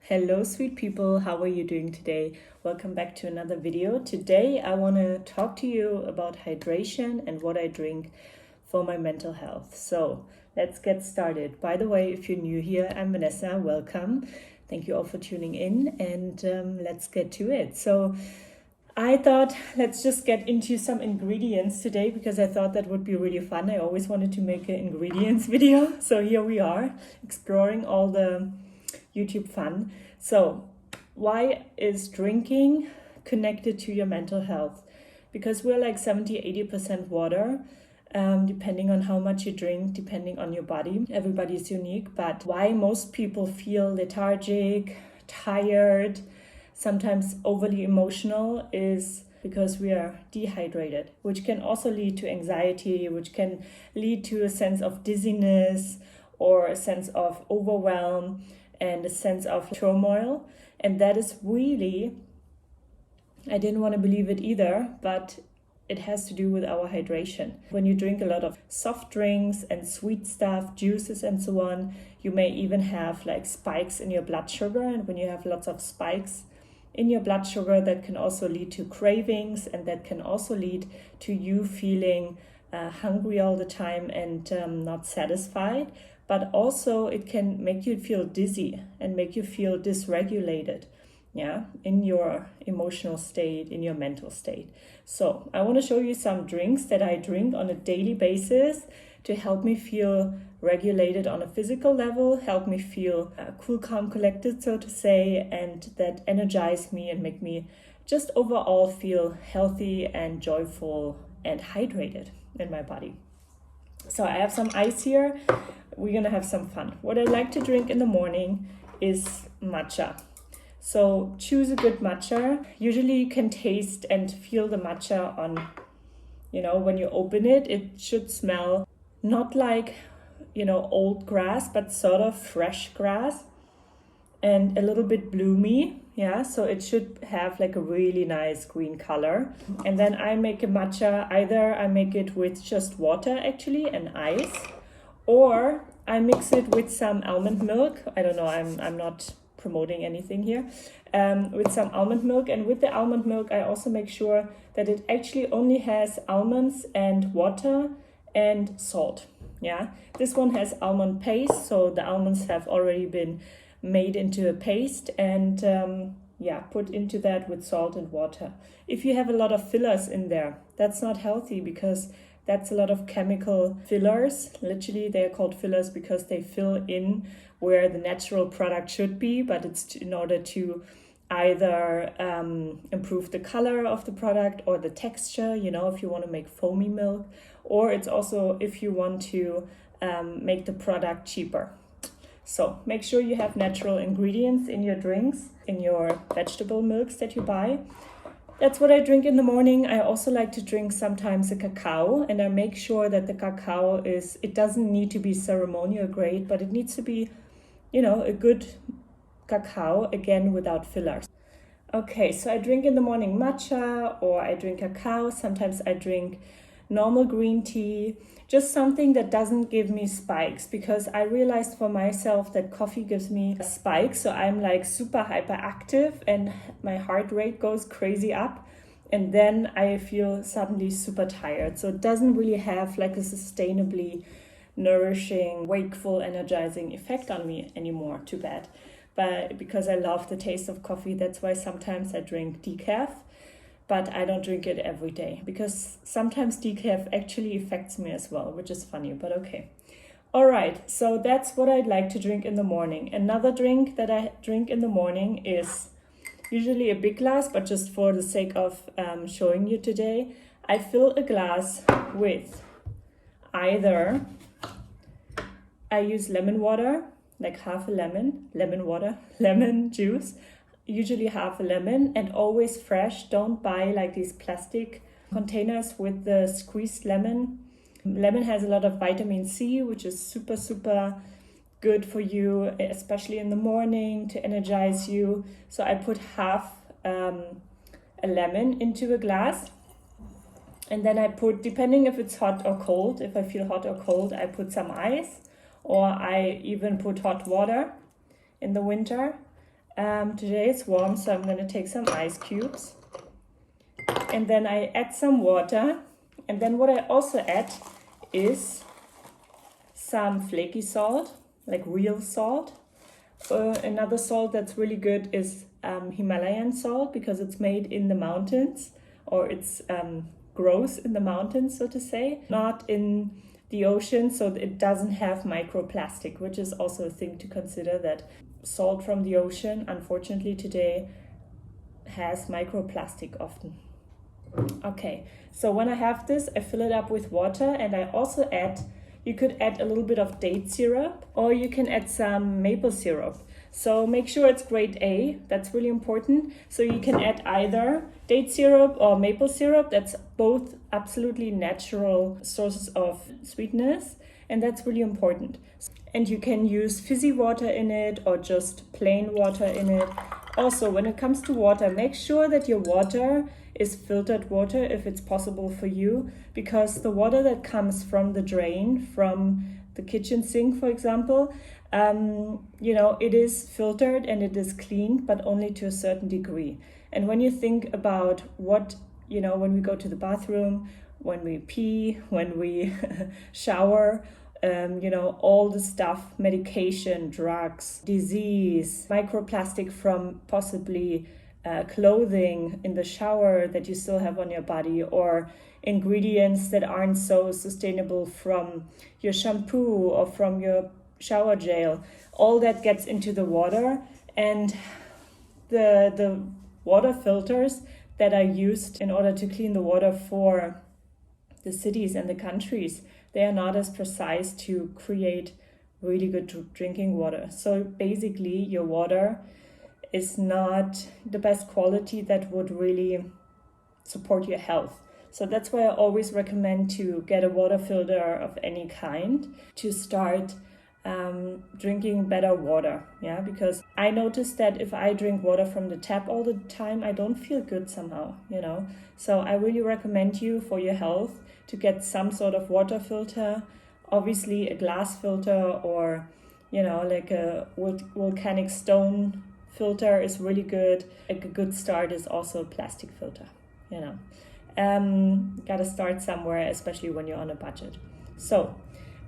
Hello sweet people, how are you doing today? Welcome back to another video. Today I want to talk to you about hydration and what I drink for my mental health. So let's get started. By the way, if you're new here, I'm Vanessa, welcome. Thank you all for tuning in and let's get to it. So I thought let's just get into some ingredients today because I thought that would be really fun. I always wanted to make an ingredients video. So here we are exploring all the YouTube fun. So why is drinking connected to your mental health? Because we're like 70-80% water, depending on how much you drink, depending on your body. Everybody's unique, but why most people feel lethargic, tired, sometimes overly emotional is because we are dehydrated, which can also lead to anxiety, which can lead to a sense of dizziness or a sense of overwhelm and a sense of turmoil. And that is really, I didn't want to believe it either, but it has to do with our hydration. When you drink a lot of soft drinks and sweet stuff, juices and so on, you may even have like spikes in your blood sugar. And when you have lots of spikes in your blood sugar, that can also lead to cravings, and that can also lead to you feeling hungry all the time and not satisfied. But also it can make you feel dizzy and make you feel dysregulated, in your emotional state, in your mental state. So I want to show you some drinks that I drink on a daily basis to help me feel regulated on a physical level, help me feel cool, calm, collected, so to say, and that energize me and make me just overall feel healthy and joyful and hydrated in my body. So I have some ice here. We're gonna have some fun. What I like to drink in the morning is matcha. So choose a good matcha. Usually you can taste and feel the matcha on, when you open it, it should smell not like, old grass, but sort of fresh grass and a little bit bloomy. So it should have like a really nice green color. And then I make a matcha, either I make it with just water actually and ice, or I mix it with some almond milk. I don't know, I'm not promoting anything here. With some almond milk, and with the almond milk I also make sure that it actually only has almonds and water and salt. This one has almond paste, so the almonds have already been made into a paste and put into that with salt and water. If you have a lot of fillers in there, that's not healthy because that's a lot of chemical fillers. Literally, they're called fillers because they fill in where the natural product should be, but it's in order to either improve the color of the product or the texture, if you want to make foamy milk, or it's also if you want to make the product cheaper. So make sure you have natural ingredients in your drinks, in your vegetable milks that you buy. That's what I drink in the morning. I also like to drink sometimes a cacao, and I make sure that the cacao it doesn't need to be ceremonial grade, but it needs to be, a good cacao, again, without fillers. Okay, so I drink in the morning matcha, or I drink cacao. Sometimes I drink normal green tea, just something that doesn't give me spikes, because I realized for myself that coffee gives me spikes. So I'm like super hyperactive and my heart rate goes crazy up, and then I feel suddenly super tired. So it doesn't really have like a sustainably nourishing, wakeful, energizing effect on me anymore. Too bad. But because I love the taste of coffee, that's why sometimes I drink decaf. But I don't drink it every day because sometimes decaf actually affects me as well, which is funny, but okay. All right, so that's what I'd like to drink in the morning. Another drink that I drink in the morning is usually a big glass, but just for the sake of showing you today, I fill a glass with either, I use lemon water, like half a lemon juice, usually half a lemon, and always fresh. Don't buy like these plastic containers with the squeezed lemon. Lemon has a lot of vitamin C, which is super, super good for you, especially in the morning to energize you. So I put half a lemon into a glass, and then I put, depending if it's hot or cold, if I feel hot or cold, I put some ice, or I even put hot water in the winter. Today it's warm, so I'm going to take some ice cubes. And then I add some water. And then what I also add is some flaky salt, like real salt. Another salt that's really good is Himalayan salt, because it's made in the mountains, or it's grows in the mountains, so to say, not in the ocean, so it doesn't have microplastic, which is also a thing to consider, that salt from the ocean, unfortunately today, has microplastic often. Okay, so when I have this, I fill it up with water, and I also add, you could add a little bit of date syrup, or you can add some maple syrup. So make sure it's grade A, that's really important. So you can add either date syrup or maple syrup. That's both absolutely natural sources of sweetness, and that's really important. And you can use fizzy water in it or just plain water in it. Also, when it comes to water, make sure that your water is filtered water if it's possible for you, because the water that comes from the drain, from the kitchen sink, for example, it is filtered and it is cleaned, but only to a certain degree. And when you think about what, when we go to the bathroom, when we pee, when we shower, all the stuff, medication, drugs, disease, microplastic from possibly clothing in the shower that you still have on your body, or ingredients that aren't so sustainable from your shampoo or from your shower gel, all that gets into the water. And the water filters that are used in order to clean the water for the cities and the countries, they are not as precise to create really good drinking water. So basically your water is not the best quality that would really support your health. So that's why I always recommend to get a water filter of any kind to start drinking better water. Yeah, because I noticed that if I drink water from the tap all the time, I don't feel good somehow, So I really recommend you, for your health, to get some sort of water filter, obviously a glass filter, or like a volcanic stone filter is really good. Like a good start is also a plastic filter. Gotta start somewhere, especially when you're on a budget. So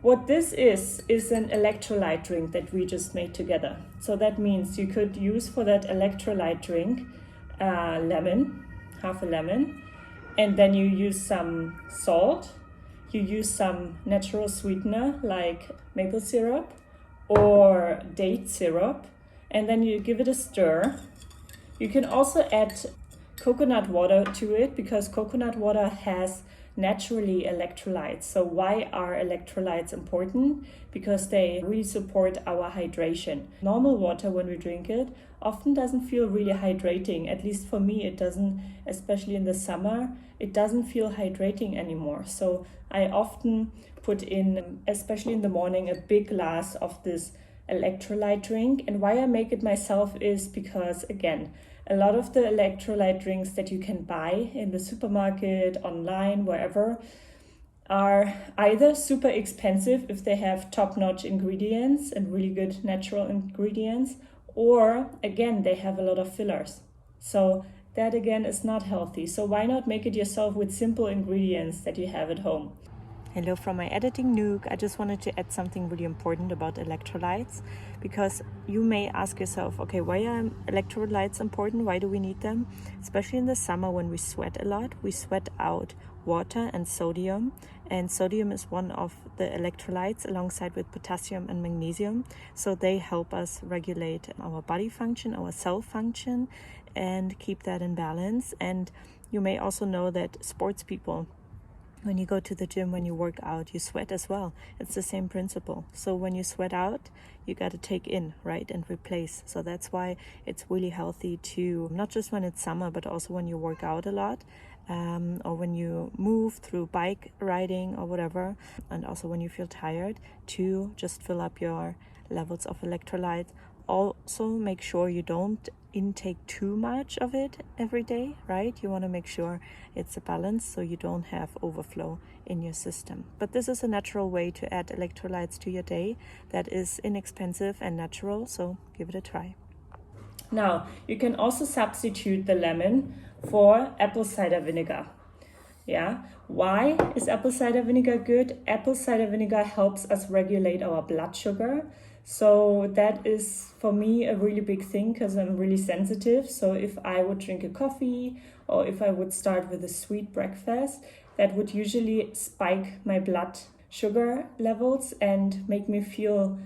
what this is an electrolyte drink that we just made together. So that means you could use for that electrolyte drink lemon, half a lemon, and then you use some salt, you use some natural sweetener like maple syrup or date syrup, and then you give it a stir. You can also add coconut water to it, because coconut water has naturally electrolytes. So why are electrolytes important? Because they really support our hydration. Normal water, when we drink it, often doesn't feel really hydrating. At least for me, it doesn't, especially in the summer, it doesn't feel hydrating anymore. So I often put in, especially in the morning, a big glass of this electrolyte drink. And why I make it myself is because, again, a lot of the electrolyte drinks that you can buy in the supermarket, online, wherever, are either super expensive if they have top-notch ingredients and really good natural ingredients, or again, they have a lot of fillers. So that again is not healthy. So why not make it yourself with simple ingredients that you have at home? Hello from my editing nook. I just wanted to add something really important about electrolytes, because you may ask yourself, okay, why are electrolytes important? Why do we need them? Especially in the summer when we sweat a lot. We sweat out water and sodium is one of the electrolytes alongside with potassium and magnesium. So they help us regulate our body function, our cell function, and keep that in balance. And you may also know that sports people, when you go to the gym, when you work out, you sweat as well. It's the same principle. So when you sweat out, you got to take in, right, and replace. So that's why it's really healthy to, not just when it's summer, but also when you work out a lot, or when you move through bike riding or whatever, and also when you feel tired, to just fill up your levels of electrolyte. Also make sure you don't intake too much of it every day, right? You want to make sure it's a balance so you don't have overflow in your system. But this is a natural way to add electrolytes to your day that is inexpensive and natural, so give it a try. Now, you can also substitute the lemon for apple cider vinegar. Yeah, why is apple cider vinegar good? Apple cider vinegar helps us regulate our blood sugar. So that is for me a really big thing because I'm really sensitive. So if I would drink a coffee or if I would start with a sweet breakfast, that would usually spike my blood sugar levels and make me feel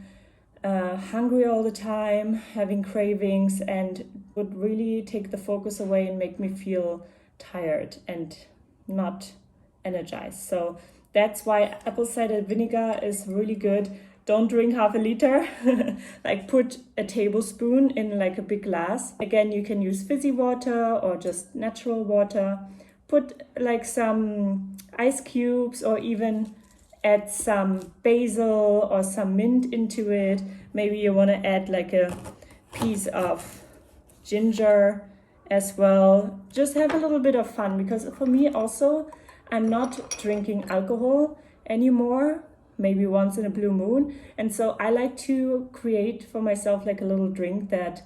hungry all the time, having cravings, and would really take the focus away and make me feel tired and not energized. So that's why apple cider vinegar is really good. Don't drink half a liter. Like put a tablespoon in like a big glass. Again, you can use fizzy water or just natural water. Put like some ice cubes or even add some basil or some mint into it. Maybe you want to add like a piece of ginger as well. Just have a little bit of fun, because for me also, I'm not drinking alcohol anymore, maybe once in a blue moon. And so I like to create for myself like a little drink that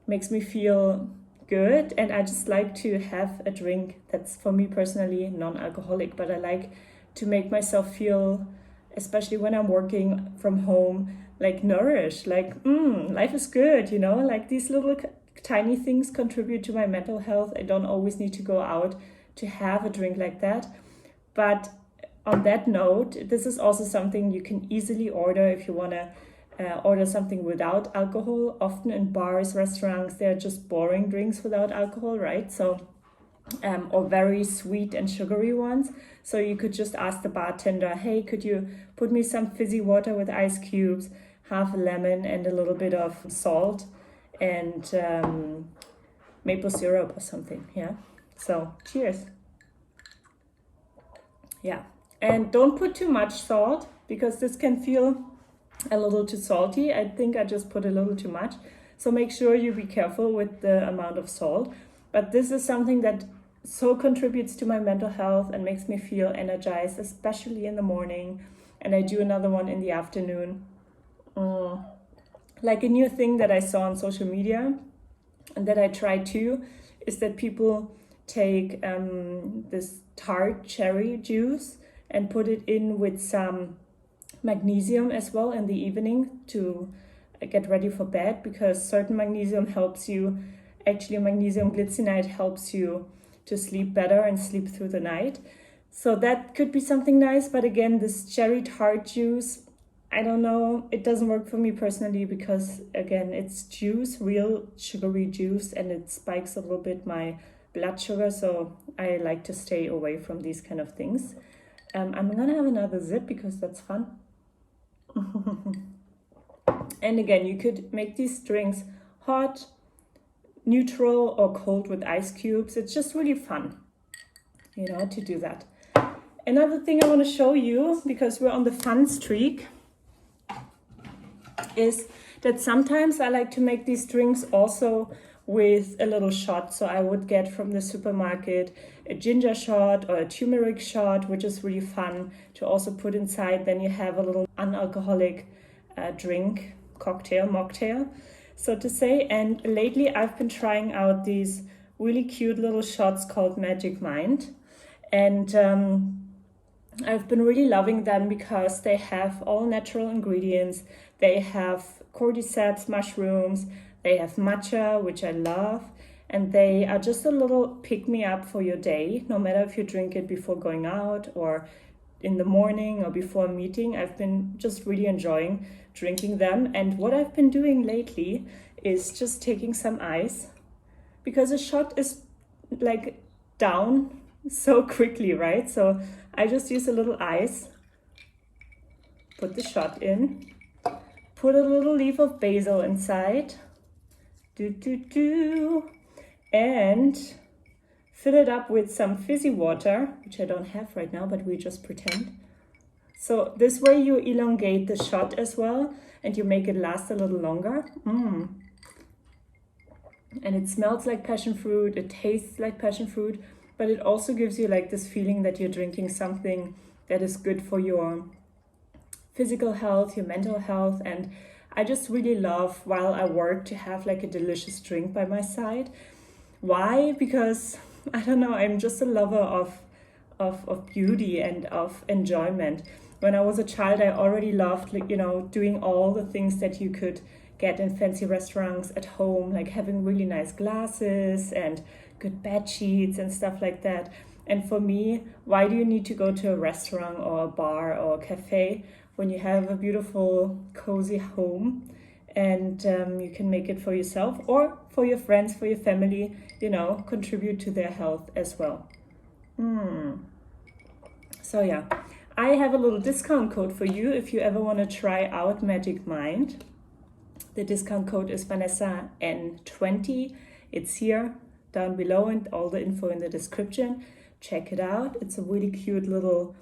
makes me feel good. And I just like to have a drink that's for me personally non-alcoholic, but I like to make myself feel, especially when I'm working from home, like nourished, like life is good, you know, like these little tiny things contribute to my mental health. I don't always need to go out to have a drink like that. But on that note, this is also something you can easily order if you want to order something without alcohol. Often in bars, restaurants, they're just boring drinks without alcohol, right? So or very sweet and sugary ones. So you could just ask the bartender, hey, could you put me some fizzy water with ice cubes, half a lemon and a little bit of salt and maple syrup or something. Yeah. So cheers. Yeah. And don't put too much salt, because this can feel a little too salty. I think I just put a little too much. So make sure you be careful with the amount of salt. But this is something that so contributes to my mental health and makes me feel energized, especially in the morning. And I do another one in the afternoon. Like a new thing that I saw on social media and that I tried too is that people take this tart cherry juice and put it in with some magnesium as well in the evening to get ready for bed, because certain magnesium helps you, actually magnesium glycinate helps you to sleep better and sleep through the night. So that could be something nice. But again, this cherry tart juice, I don't know, it doesn't work for me personally, because again, it's juice, real sugary juice, and it spikes a little bit my blood sugar. So I like to stay away from these kind of things. I'm gonna have another sip because that's fun. And again, you could make these drinks hot, neutral, or cold with ice cubes. It's just really fun, you know, to do that. Another thing I want to show you, because we're on the fun streak, is that sometimes I like to make these drinks also with a little shot. So I would get from the supermarket a ginger shot or a turmeric shot, which is really fun to also put inside. Then you have a little unalcoholic drink, cocktail, mocktail, so to say. And lately I've been trying out these really cute little shots called magicmind. And I've been really loving them because they have all natural ingredients. They have cordyceps mushrooms, they have matcha, which I love, and they are just a little pick-me-up for your day, no matter if you drink it before going out or in the morning or before a meeting. I've been just really enjoying drinking them. And what I've been doing lately is just taking some ice, because a shot is like down so quickly, right? So I just use a little ice, put the shot in, put a little leaf of basil inside, and fill it up with some fizzy water, which I don't have right now, but we just pretend. So this way you elongate the shot as well, and you make it last a little longer. And it smells like passion fruit, it tastes like passion fruit, but it also gives you like this feeling that you're drinking something that is good for your physical health, your mental health. And I just really love, while I work, to have like a delicious drink by my side. Why? Because I don't know, I'm just a lover of beauty and of enjoyment. When I was a child, I already loved, like, doing all the things that you could get in fancy restaurants at home, like having really nice glasses and good bed sheets and stuff like that. And for me, why do you need to go to a restaurant or a bar or a cafe when you have a beautiful, cozy home, and you can make it for yourself or for your friends, for your family, contribute to their health as well. So yeah, I have a little discount code for you if you ever want to try out Magic Mind. The discount code is Vanessa N20. It's here down below and all the info in the description. Check it out. It's a really cute little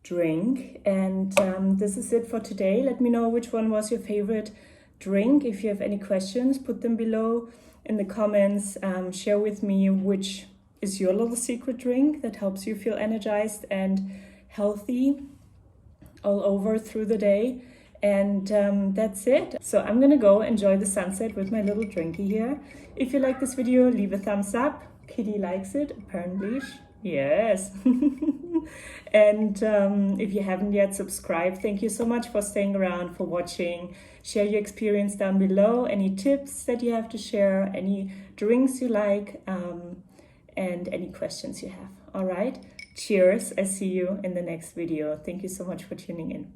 drink. And this is it for today. Let me know which one was your favorite drink. If you have any questions, put them below in the comments. Share with me which is your little secret drink that helps you feel energized and healthy all over through the day. And that's it. So I'm gonna go enjoy the sunset with my little drinky here. If you like this video, leave a thumbs up. Kitty likes it, apparently. Yes. And if you haven't yet, subscribe. Thank you so much for staying around, for watching. Share your experience down below, any tips that you have to share, any drinks you like, and any questions you have. All right, cheers. I see you in the next video. Thank you so much for tuning in.